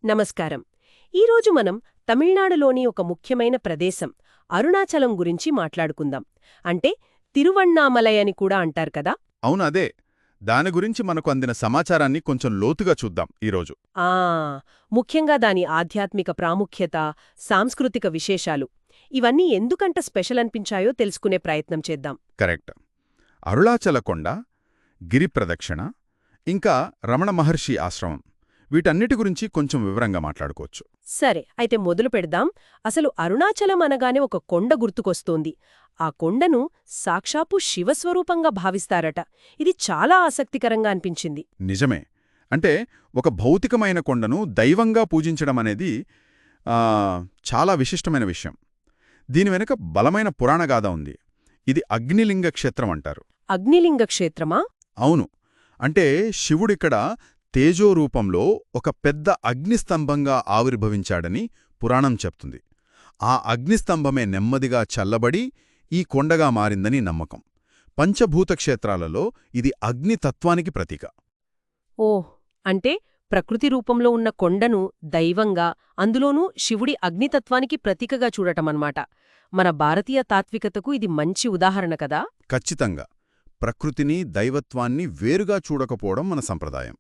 నమస్కారం. ఈరోజు మనం తమిళనాడులోని ఒక ముఖ్యమైన ప్రదేశం అరుణాచలం గురించి మాట్లాడుకుందాం. అంటే తిరువణ్ణామలై అని కూడా అంటారు కదా. అవును అదే. దాని గురించి మనకు అందిన సమాచారాన్ని కొంచెం లోతుగా చూద్దాం ఈరోజు. ఆ ముఖ్యంగా దాని ఆధ్యాత్మిక ప్రాముఖ్యత, సాంస్కృతిక విశేషాలు ఇవన్నీ ఎందుకంట స్పెషల్ అనిపించాయో తెలుసుకునే ప్రయత్నం చేద్దాం. కరెక్ట్. అరుణాచల కొండ, గిరి ప్రదక్షిణ, ఇంకా రమణ మహర్షి ఆశ్రమం, వీటన్నిటి గురించి కొంచెం వివరంగా మాట్లాడుకోవచ్చు. సరే, అయితే మొదలు పెడదాం. అసలు అరుణాచలం అనగానే ఒక కొండ గుర్తుకొస్తోంది. ఆ కొండను సాక్షాత్తు శివస్వరూపంగా భావిస్తారట. ఇది చాలా ఆసక్తికరంగా అనిపించింది. నిజమే. అంటే ఒక భౌతికమైన కొండను దైవంగా పూజించడం అనేది చాలా విశిష్టమైన విషయం. దీని వెనుక బలమైన పురాణగాథ ఉంది. ఇది అగ్నిలింగ క్షేత్రం అంటారు. అగ్నిలింగ క్షేత్రమా? అవును. అంటే శివుడిక్కడ తేజో రూపంలో ఒక పెద్ద అగ్నిస్తంభంగా ఆవిర్భవించాడని పురాణం చెప్తుంది. ఆ అగ్నిస్తంభమే నెమ్మదిగా చల్లబడి ఈ కొండగా మారిందని నమ్మకం. పంచభూత క్షేత్రాలలో ఇది అగ్నితత్వానికి ప్రతీక. ఓహ్, అంటే ప్రకృతి రూపంలో ఉన్న కొండను దైవంగా, అందులోనూ శివుడి అగ్నితత్వానికి ప్రతీకగా చూడటమన్నమాట. మన భారతీయ తాత్వికతకు ఇది మంచి ఉదాహరణ కదా. ఖచ్చితంగా. ప్రకృతిని, దైవత్వాన్ని వేరుగా చూడకపోవడం మన సంప్రదాయం.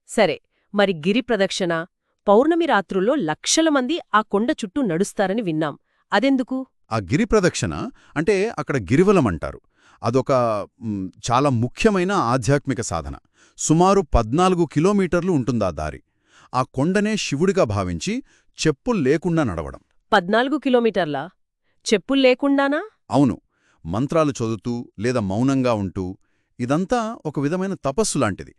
సరే, మరి గిరి ప్రదక్షిణ, పౌర్ణమి రాత్రుల్లో లక్షల మంది ఆ కొండ చుట్టూ నడుస్తారని విన్నాం. అదెందుకు? ఆ గిరి ప్రదక్షిణ అంటే అక్కడ గిరివలం అంటారు. అదొక చాలా ముఖ్యమైన ఆధ్యాత్మిక సాధన. సుమారు 14 కిలోమీటర్లు ఉంటుందా దారి. ఆ కొండనే శివుడిగా భావించి చెప్పుల్లేకుండా నడవడం. 14 కిలోమీటర్లా? చెప్పుల్లేకుండానా? అవును. మంత్రాలు చదువుతూ లేదా మౌనంగా ఉంటూ. ఇదంతా ఒక విధమైన తపస్సు లాంటిది.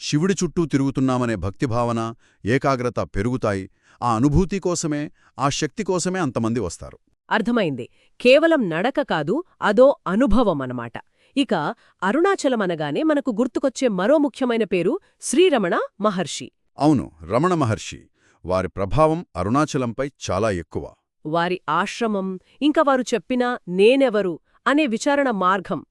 శివుడి చుట్టూ తిరుగుతున్నామనే భక్తిభావన, ఏకాగ్రత పెరుగుతాయి. ఆ అనుభూతి కోసమే, ఆ శక్తి కోసమే అంతమంది వస్తారు. అర్థమైంది. కేవలం నడక కాదు, అదో అనుభవమనమాట. ఇక అరుణాచలం అనగానే మనకు గుర్తుకొచ్చే మరో ముఖ్యమైన పేరు శ్రీరమణ మహర్షి. అవును, రమణ మహర్షి. వారి ప్రభావం అరుణాచలంపై చాలా ఎక్కువ. వారి ఆశ్రమం, ఇంకా వారు చెప్పిన నేనెవరు అనే విచారణ మార్గం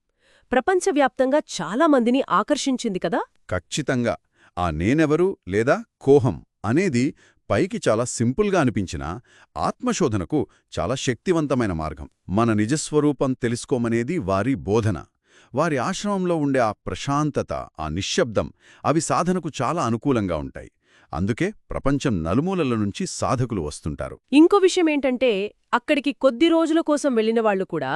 ప్రపంచవ్యాప్తంగా చాలామందిని ఆకర్షించింది కదా. ఖచ్చితంగా. ఆ నేనెవరు లేదా కోహం అనేది పైకి చాలా సింపుల్గా అనిపించినా ఆత్మశోధనకు చాలా శక్తివంతమైన మార్గం. మన నిజస్వరూపం తెలుసుకోమనేది వారి బోధన. వారి ఆశ్రమంలో ఉండే ఆ ప్రశాంతత, ఆ నిశ్శబ్దం, అవి సాధనకు చాలా అనుకూలంగా ఉంటాయి. అందుకే ప్రపంచం నలుమూలల నుంచి సాధకులు వస్తుంటారు. ఇంకో విషయమేంటంటే అక్కడికి కొద్ది రోజుల కోసం వెళ్లినవాళ్లు కూడా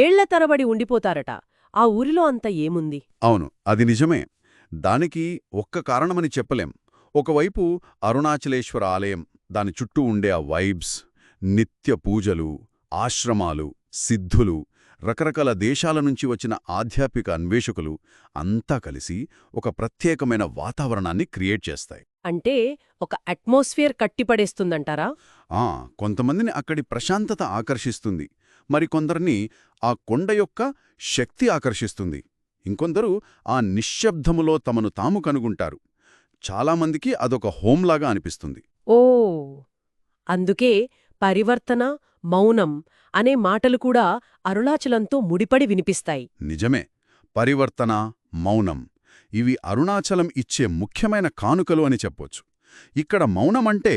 ఏళ్ల తరబడి ఉండిపోతారట. ఆ ఊరిలో అంత ఏముంది? అవును, అది నిజమే. దానికి ఒక్క కారణమని చెప్పలేం. ఒకవైపు అరుణాచలేశ్వర ఆలయం, దాని చుట్టూ ఉండే ఆ వైబ్స్, నిత్య పూజలు, ఆశ్రమాలు, సిద్ధులు, రకరకాల దేశాల నుంచి వచ్చిన ఆధ్యాత్మిక అన్వేషకులు అంతా కలిసి ఒక ప్రత్యేకమైన వాతావరణాన్ని క్రియేట్ చేస్తాయి. అంటే ఒక అట్మాస్ఫియర్ కట్టిపడేస్తుందంటారా? కొంతమందిని అక్కడి ప్రశాంతత ఆకర్షిస్తుంది. మరికొందరిని ఆ కొండ యొక్క శక్తి ఆకర్షిస్తుంది. ఇంకొందరు ఆ నిశ్శబ్దములో తమను తాము కనుగొంటారు. చాలామందికి అదొక హోంలాగా అనిపిస్తుంది. ఓ, అందుకే పరివర్తన, మౌనం అనే మాటలు కూడా అరుణాచలంతో ముడిపడి వినిపిస్తాయి. నిజమే. పరివర్తన, మౌనం, ఇవి అరుణాచలం ఇచ్చే ముఖ్యమైన కానుకలు అని చెప్పొచ్చు. ఇక్కడ మౌనమంటే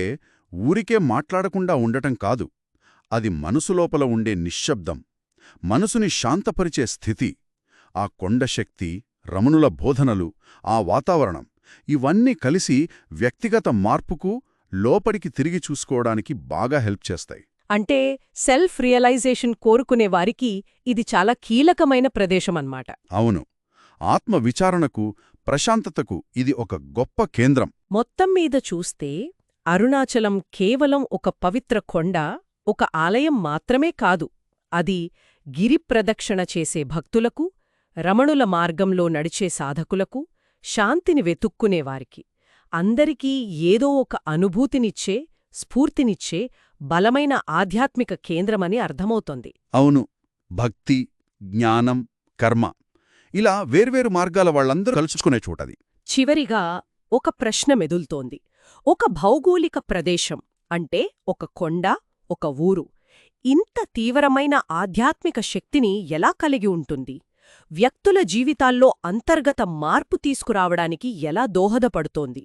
ఊరికే మాట్లాడకుండా ఉండటం కాదు. అది మనసులోపల ఉండే నిశ్శబ్దం, మనసుని శాంతపరిచే స్థితి. ఆ కొండశక్తి, రమణుల బోధనలు, ఆ వాతావరణం, ఇవన్నీ కలిసి వ్యక్తిగత మార్పుకు, లోపడికి తిరిగి చూసుకోవడానికి బాగా హెల్ప్ చేస్తాయి. అంటే సెల్ఫ్ రియలైజేషన్ కోరుకునే వారికి ఇది చాలా కీలకమైన ప్రదేశమన్నమాట. అవును. ఆత్మ విచారణకు, ప్రశాంతతకు ఇది ఒక గొప్ప కేంద్రం. మొత్తం మీద చూస్తే అరుణాచలం కేవలం ఒక పవిత్ర కొండ, ఒక ఆలయం మాత్రమే కాదు. అది గిరి ప్రదక్షిణ చేసే భక్తులకు, రమణుల మార్గంలో నడిచే సాధకులకు, శాంతిని వెతుక్కునేవారికి, అందరికీ ఏదో ఒక అనుభూతినిచ్చే, స్ఫూర్తినిచ్చే బలమైన ఆధ్యాత్మిక కేంద్రమని అర్థమవుతోంది. అవును. భక్తి, జ్ఞానం, కర్మ, ఇలా వేర్వేరు మార్గాల వాళ్లందరూ కలుసుకునే చోటది. చివరిగా ఒక ప్రశ్న మెదులుతోంది. ఒక భౌగోళిక ప్రదేశం అంటే ఒక కొండ, ఒక ఊరు ఇంత తీవ్రమైన ఆధ్యాత్మిక శక్తిని ఎలా కలిగి ఉంటుంది? వ్యక్తుల జీవితాల్లో అంతర్గత మార్పు తీసుకురావడానికి ఎలా దోహదపడుతోంది?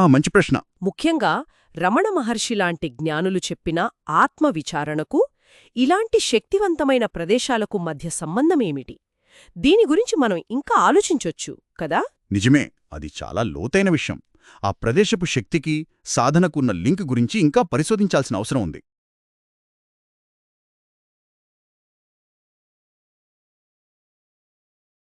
మంచి ప్రశ్న. ముఖ్యంగా రమణ మహర్షి లాంటి జ్ఞానులు చెప్పిన ఆత్మవిచారణకు ఇలాంటి శక్తివంతమైన ప్రదేశాలకు మధ్య సంబంధమేమిటి? దీని గురించి మనం ఇంకా ఆలోచించొచ్చు కదా? నిజమే, అది చాలా లోతైన విషయం. ఆ ప్రదేశపు శక్తికి, సాధనకున్న లింక్ గురించి ఇంకా పరిశోధించాల్సిన అవసరం ఉంది.